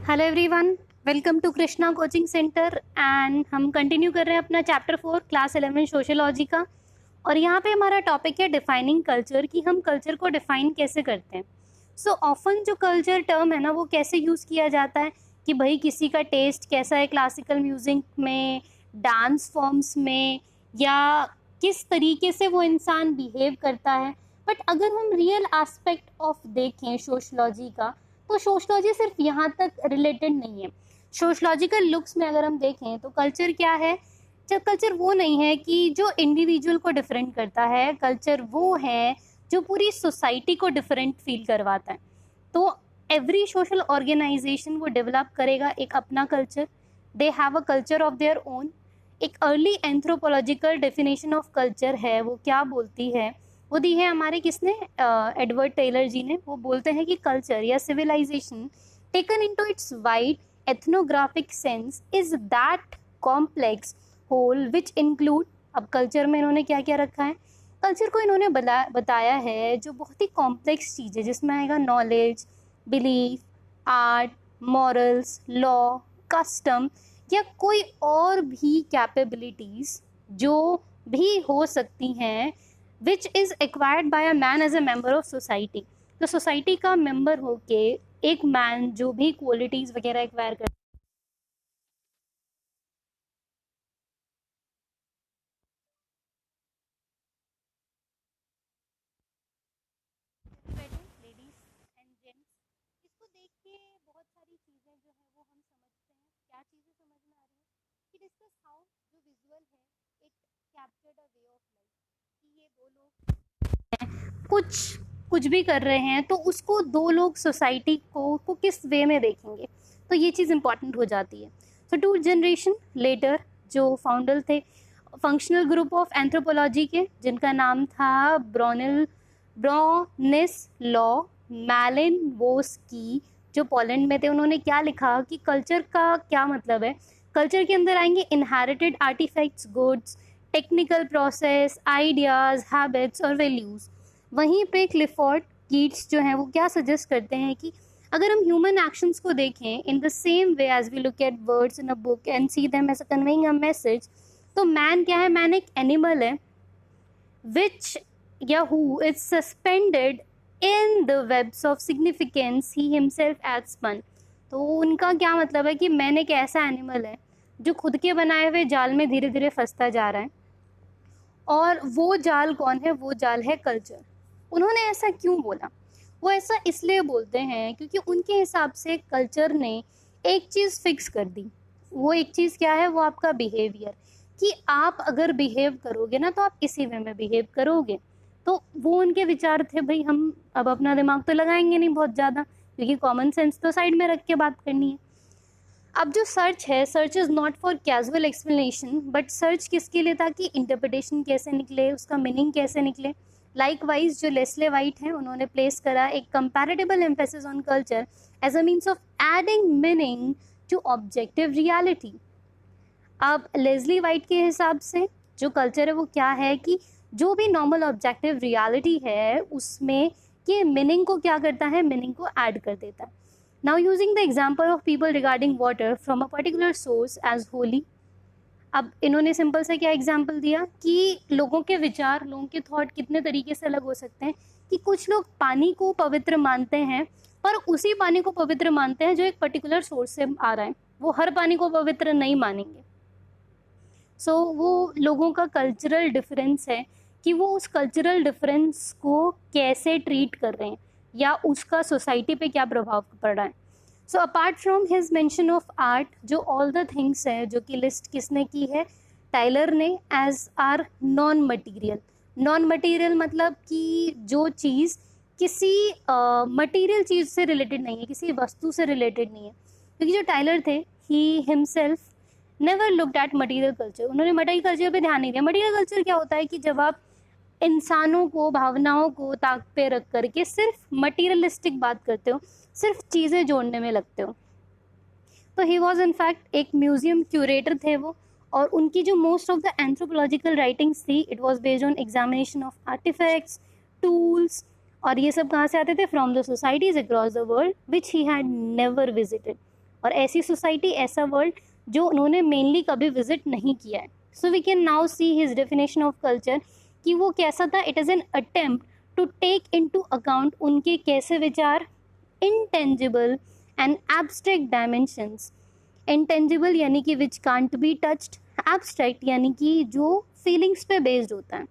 Hello everyone, welcome to Krishna coaching centre and हम continue कर रहे हैं अपना चैप्टर 4 क्लास 11 सोशियोलॉजी का। और यहाँ पे हमारा टॉपिक है डिफाइनिंग कल्चर, कि हम कल्चर को डिफाइन कैसे करते हैं। सो ऑफन जो कल्चर टर्म है ना, वो कैसे यूज़ किया जाता है कि भाई किसी का टेस्ट कैसा है क्लासिकल म्यूजिक में, डांस फॉर्म्स में, या किस तरीके से वो इंसान बिहेव करता है। बट अगर हम रियल एस्पेक्ट ऑफ देखें सोशलॉजी का, तो सोशलॉजी सिर्फ यहाँ तक रिलेटेड नहीं है। सोशलॉजिकल लुक्स में अगर हम देखें तो कल्चर क्या है, जब कल्चर वो नहीं है कि जो इंडिविजुअल को डिफरेंट करता है, कल्चर वो है जो पूरी सोसाइटी को डिफरेंट फील करवाता है। तो एवरी सोशल ऑर्गेनाइजेशन वो डेवलप करेगा एक अपना culture, they have a culture of their own. एक early anthropological definition of culture है, वो क्या बोलती है, वो दी है हमारे किसने, एडवर्ड टेलर जी ने। वो बोलते हैं कि कल्चर या civilization taken into its wide ethnographic sense is that complex whole which include. अब कल्चर में इन्होंने क्या क्या रखा है, कल्चर को इन्होंने बताया है जो बहुत ही कॉम्प्लेक्स चीज़ है, जिसमें आएगा knowledge, belief, art, morals, law, custom, या कोई और भी कैपेबिलिटीज़ जो भी हो सकती हैं, which is acquired by a man as a member of society. तो सोसाइटी का मेंबर होके एक मैन जो भी क्वालिटीज़ वगैरह एक्वायर कर लेडीज एंड जेंट्स, इसको देख के बहुत सारी चीज़ें जो है वो हम समझते हैं। क्या चीज़ें समझ में आ रही है कि डिस्कस हाउ जो विजुअल है it captured a way of life, कि ये दो लोग कुछ कुछ भी कर रहे हैं तो उसको दो लोग सोसाइटी को किस वे में देखेंगे, तो ये चीज़ इंपॉर्टेंट हो जाती है। तो टू जनरेशन लेटर जो फाउंडर थे फंक्शनल ग्रुप ऑफ एंथ्रोपोलॉजी के, जिनका नाम था ब्रॉनिस लॉ मैलिनवोस्की, जो पोलैंड में थे, उन्होंने क्या लिखा कि कल्चर का क्या मतलब है। कल्चर के अंदर आएंगे inherited artifacts, goods, technical process, ideas, habits और वैल्यूज़। वहीं पे क्लिफोर्ड कीट्स जो हैं वो क्या सजेस्ट करते हैं कि अगर हम ह्यूमन एक्शंस को देखें in the same way as we look at words in a book and see them as a conveying a message, तो मैन क्या है, मैन एक एनिमल है which या who is suspended in the webs of significance he himself has spun। तो उनका क्या मतलब है कि मैन एक ऐसा एनिमल है जो खुद के बनाए हुए जाल में धीरे धीरे फंसता जा रहा है, और वो जाल कौन है, वो जाल है कल्चर। उन्होंने ऐसा क्यों बोला, वो ऐसा इसलिए बोलते हैं क्योंकि उनके हिसाब से कल्चर ने एक चीज़ फिक्स कर दी। वो एक चीज़ क्या है, वो आपका बिहेवियर, कि आप अगर बिहेव करोगे ना तो आप इसी वे में बिहेव करोगे। तो वो उनके विचार थे, भाई हम अब अपना दिमाग तो लगाएंगे नहीं बहुत ज़्यादा, क्योंकि कॉमन सेंस तो साइड में रख के बात करनी है। अब जो सर्च है, search is not for casual explanation, but search किसके लिए था कि इंटरप्रिटेशन कैसे निकले, उसका मीनिंग कैसे निकले। लाइकवाइज जो लेस्ले वाइट हैं, उन्होंने प्लेस करा एक comparable emphasis on culture as a means of adding meaning to objective reality. अब लेस्ली वाइट के हिसाब से जो कल्चर है वो क्या है कि जो भी नॉर्मल ऑब्जेक्टिव रियलिटी है उसमें ये मीनिंग को क्या करता है, मीनिंग को ऐड कर देता है। Now using the example of people regarding water from a particular source as holy. अब इन्होंने सिंपल से क्या एग्जाम्पल दिया कि लोगों के विचार, लोगों के थॉट कितने तरीके से अलग हो सकते हैं, कि कुछ लोग पानी को पवित्र मानते हैं, पर उसी पानी को पवित्र मानते हैं जो एक पर्टिकुलर सोर्स से आ रहा है, वो हर पानी को पवित्र नहीं मानेंगे। सो वो लोगों का कल्चरल डिफरेंस है कि वो उस कल्चरल डिफरेंस को कैसे ट्रीट कर रहे हैं, या उसका सोसाइटी पे क्या प्रभाव पड़ रहा है। So apart from his mention of art, जो ऑल द थिंग्स है, जो कि लिस्ट किसने की है, टाइलर ने, as are non material. Non material मतलब कि जो चीज़ किसी मटीरियल चीज़ से रिलेटेड नहीं है, किसी वस्तु से रिलेटेड नहीं है, क्योंकि जो टाइलर थे he himself never looked at material culture. उन्होंने मटीरियल कल्चर पे ध्यान नहीं दिया। मटीरियल कल्चर क्या होता है कि जब आप इंसानों को, भावनाओं को ताक पे रख करके सिर्फ मटीरियलिस्टिक बात करते हो, सिर्फ चीज़ें जोड़ने में लगते हो। तो ही वॉज इन फैक्ट एक म्यूजियम क्यूरेटर थे वो, और उनकी जो most of the anthropological writings थी it was based on examination of artefacts, tools, और ये सब कहाँ से आते थे, from the societies across the world which he had never visited. और ऐसी सोसाइटी, ऐसा वर्ल्ड जो उन्होंने मेनली कभी विजिट नहीं किया है. So we can now see his definition of culture कि वो कैसा था. It is an attempt to take into account उनके कैसे विचार, intangible and abstract dimensions. Intangible यानी कि which can't be touched, abstract यानी कि जो फीलिंग्स पे बेस्ड होता है.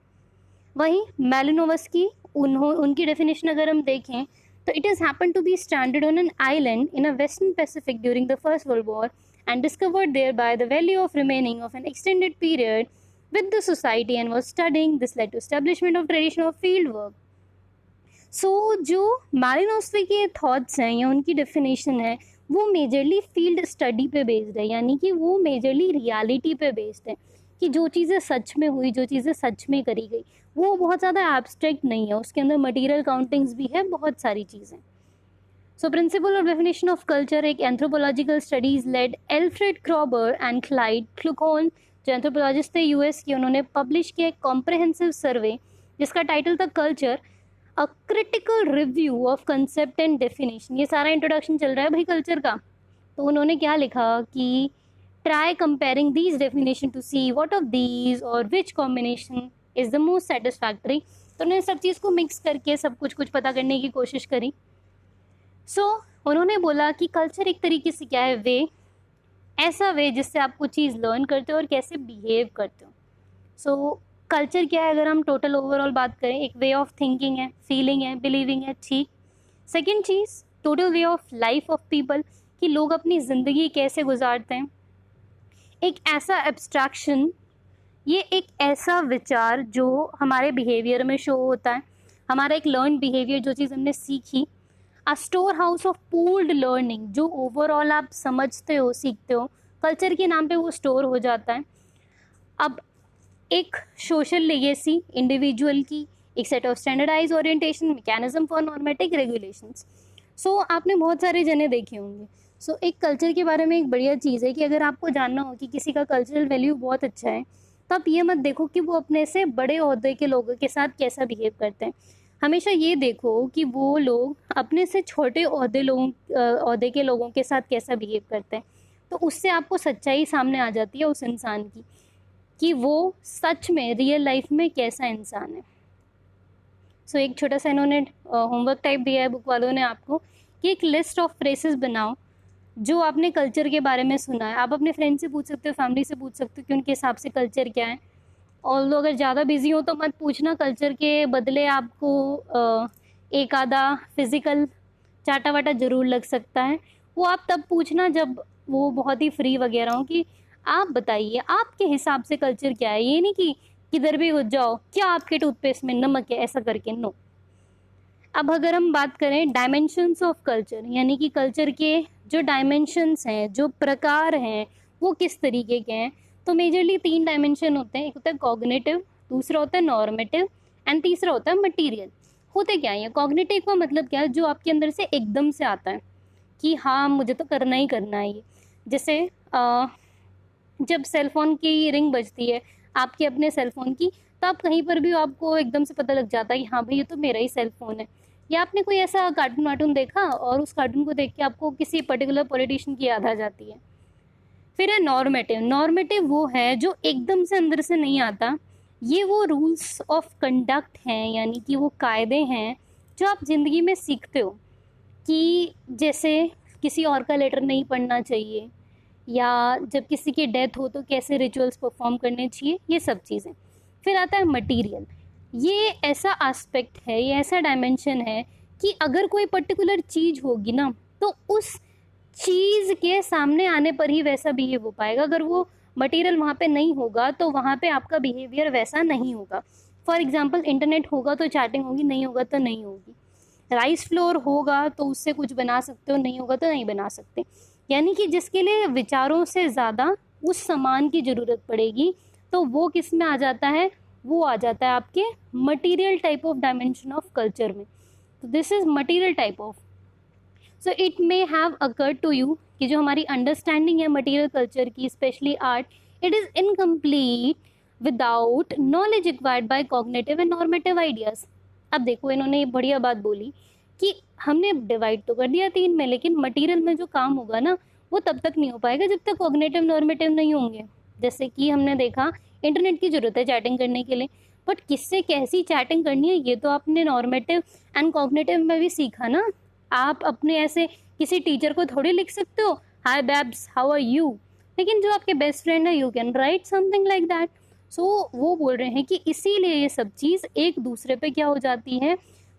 वहीं मैलिनोवस्की, उनकी डेफिनेशन अगर हम देखें तो it is happen to be stranded on an island in a western Pacific during the first world war and discovered thereby the value of remaining of an extended period with the society and was studying. This led to establishment of tradition of field work. So जो मैलिनोवस्की के thoughts हैं या उनकी definition है वो majorly field study पे based है, यानी कि वो मेजरली रियलिटी पे बेस्ड है कि जो चीज़ें सच में हुई, जो चीज़ें सच में करी गई, वो बहुत ज़्यादा एब्स्ट्रैक्ट नहीं है, उसके अंदर मटीरियल काउंटिंग्स भी है, बहुत सारी चीज़ें. So principle of definition of culture, एक anthropological studies led Alfred Kroeber and Clyde Kluckhohn, जो एंथ्रोपोलॉजिस्ट थे यूएस के, उन्होंने पब्लिश किया एक कॉम्प्रहेंसिव सर्वे जिसका टाइटल था culture, a critical review of concept and definition. ये सारा इंट्रोडक्शन चल रहा है भाई कल्चर का. तो उन्होंने क्या लिखा कि try comparing these definition to see what of these और which combination is the most satisfactory. तो उन्होंने सब चीज़ को मिक्स करके सब कुछ पता करने की कोशिश करी. उन्होंने बोला कि कल्चर एक तरीके से क्या है, वे, ऐसा वे जिससे आप कुछ चीज़ लर्न करते हो और कैसे बिहेव करते हो. कल्चर क्या है, अगर हम टोटल ओवरऑल बात करें, एक वे ऑफ थिंकिंग है, फीलिंग है, बिलीविंग है, ठीक. Second cheese, total way of life of people, कि लोग अपनी ज़िंदगी कैसे गुजारते हैं. एक ऐसा एब्स्ट्रैक्शन, ये एक ऐसा विचार जो हमारे बिहेवियर में शो होता है, हमारा एक लर्न बिहेवियर, जो चीज़ हमने सीखी. A store house of pooled learning, जो ओवरऑल आप समझते हो, सीखते हो, कल्चर के नाम पे वो स्टोर हो जाता है. अब एक सोशल लेगेसी, इंडिविजुअल की, एक set of standardise orientation, mechanism for normative regulations. आपने बहुत सारे जने देखे होंगे. एक कल्चर के बारे में एक बढ़िया चीज़ है कि अगर आपको जानना हो कि किसी का कल्चरल वैल्यू बहुत अच्छा है, तो आप ये मत देखो कि वो अपने से बड़े ओहदे के लोगों के साथ कैसा बिहेव करते हैं. हमेशा ये देखो कि वो लोग अपने से छोटे ओहदे के लोगों के साथ कैसा बिहेव करते हैं. तो उससे आपको सच्चाई सामने आ जाती है उस इंसान की, कि वो सच में रियल लाइफ में कैसा इंसान है. एक छोटा सा इन्होंने होमवर्क टाइप दिया है बुक वालों ने आपको, कि एक लिस्ट ऑफ फ्रेसेस बनाओ जो आपने कल्चर के बारे में सुना है. आप अपने फ्रेंड से पूछ सकते हो, फैमिली से पूछ सकते हो कि उनके हिसाब से कल्चर क्या है. और अगर ज़्यादा बिजी हो तो मत पूछना, कल्चर के बदले आपको एक आधा फिज़िकल चाटा वाटा ज़रूर लग सकता है. वो आप तब पूछना जब वो बहुत ही फ्री वगैरह हो, कि आप बताइए आपके हिसाब से कल्चर क्या है. ये नहीं कि किधर भी घुस जाओ, क्या आपके टूथपेस्ट में नमक है, ऐसा करके, नो. अब अगर हम बात करें डायमेंशंस ऑफ कल्चर, यानी कि कल्चर के जो डायमेंशंस हैं, जो प्रकार हैं, वो किस तरीके के हैं, तो मेजरली 3 डायमेंशन होते हैं. एक होता है कॉग्निटिव, दूसरा होता है नॉर्मेटिव एंड तीसरा होता है मटीरियल. होते क्या है, कॉग्निटिव का मतलब क्या है, जो आपके अंदर से एकदम से आता है कि हाँ मुझे तो करना ही करना है ये. जैसे जब सेलफोन की रिंग बजती है आपके अपने सेलफोन की, तो आप कहीं पर भी आपको एकदम से पता लग जाता है कि हाँ भाई ये तो मेरा ही सेलफोन है. या आपने कोई ऐसा कार्टून वार्टून देखा और उस कार्टून को देख के आपको किसी पर्टिकुलर पॉलिटिशियन की याद आ जाती है. फिर है नॉर्मेटिव. नॉर्मेटिव वो है जो एकदम से अंदर से नहीं आता, ये वो रूल्स ऑफ कंडक्ट हैं, यानी कि वो कायदे हैं जो आप ज़िंदगी में सीखते हो, कि जैसे किसी और का लेटर नहीं पढ़ना चाहिए, या जब किसी की डेथ हो तो कैसे रिचुअल्स परफॉर्म करने चाहिए, ये सब चीज़ें. फिर आता है मटीरियल. ये ऐसा एस्पेक्ट है, ये ऐसा डायमेंशन है कि अगर कोई पर्टिकुलर चीज़ होगी ना, तो उस चीज़ के सामने आने पर ही वैसा बिहेव हो पाएगा. अगर वो मटेरियल वहाँ पे नहीं होगा तो वहाँ पे आपका बिहेवियर वैसा नहीं होगा. फॉर एग्जांपल इंटरनेट होगा तो चैटिंग होगी, नहीं होगा तो नहीं होगी. राइस फ्लोर होगा तो उससे कुछ बना सकते हो, नहीं होगा तो नहीं बना सकते. यानी कि जिसके लिए विचारों से ज़्यादा उस सामान की ज़रूरत पड़ेगी, तो वो किस में आ जाता है, वो आ जाता है आपके material type of dimension of culture में. तो this is material type of. So it may have occurred to you कि जो हमारी अंडरस्टैंडिंग है मटेरियल कल्चर की, specially art, it is incomplete without knowledge acquired by cognitive and normative ideas. अब देखो इन्होंने ये बढ़िया बात बोली कि हमने डिवाइड तो कर दिया 3 में, लेकिन मटेरियल में जो काम होगा ना, वो तब तक नहीं हो पाएगा जब तक कॉग्निटिव नॉर्मेटिव नहीं होंगे। जैसे कि हमने देखा इंटरनेट की ज़रूरत है चैटिंग करने के लिए, बट किससे कैसी चैटिंग करनी है ये तो आपने नॉर्मेटिव एंड कॉग्निटिव में भी सीखा ना। आप अपने ऐसे किसी टीचर को थोड़ी लिख सकते हो hi babes how are you, लेकिन जो आपके बेस्ट फ्रेंड है you can write something like that. So वो बोल रहे हैं कि इसीलिए ये सब चीज़ एक दूसरे पे क्या हो जाती है,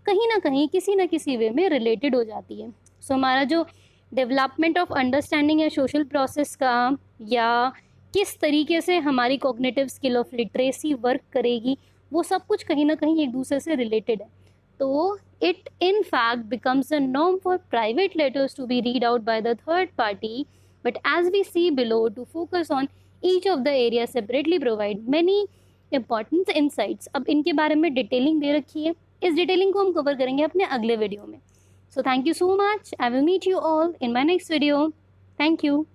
कहीं ना कहीं किसी ना किसी वे में रिलेटेड हो जाती है। सो हमारा जो डेवलपमेंट ऑफ अंडरस्टैंडिंग है सोशल प्रोसेस का, या किस तरीके से हमारी cognitive skill of literacy work करेगी, वो सब कुछ कहीं ना कहीं एक दूसरे से रिलेटेड है। तो it in fact becomes a norm for private letters to be read out by the third party, but as we see below, to focus on each of the areas separately provide many important insights। अब इनके बारे में detailing दे रखी है, इस detailing को हम cover करेंगे अपने अगले वीडियो में। So thank you so much, I will meet you all in my next video. Thank you.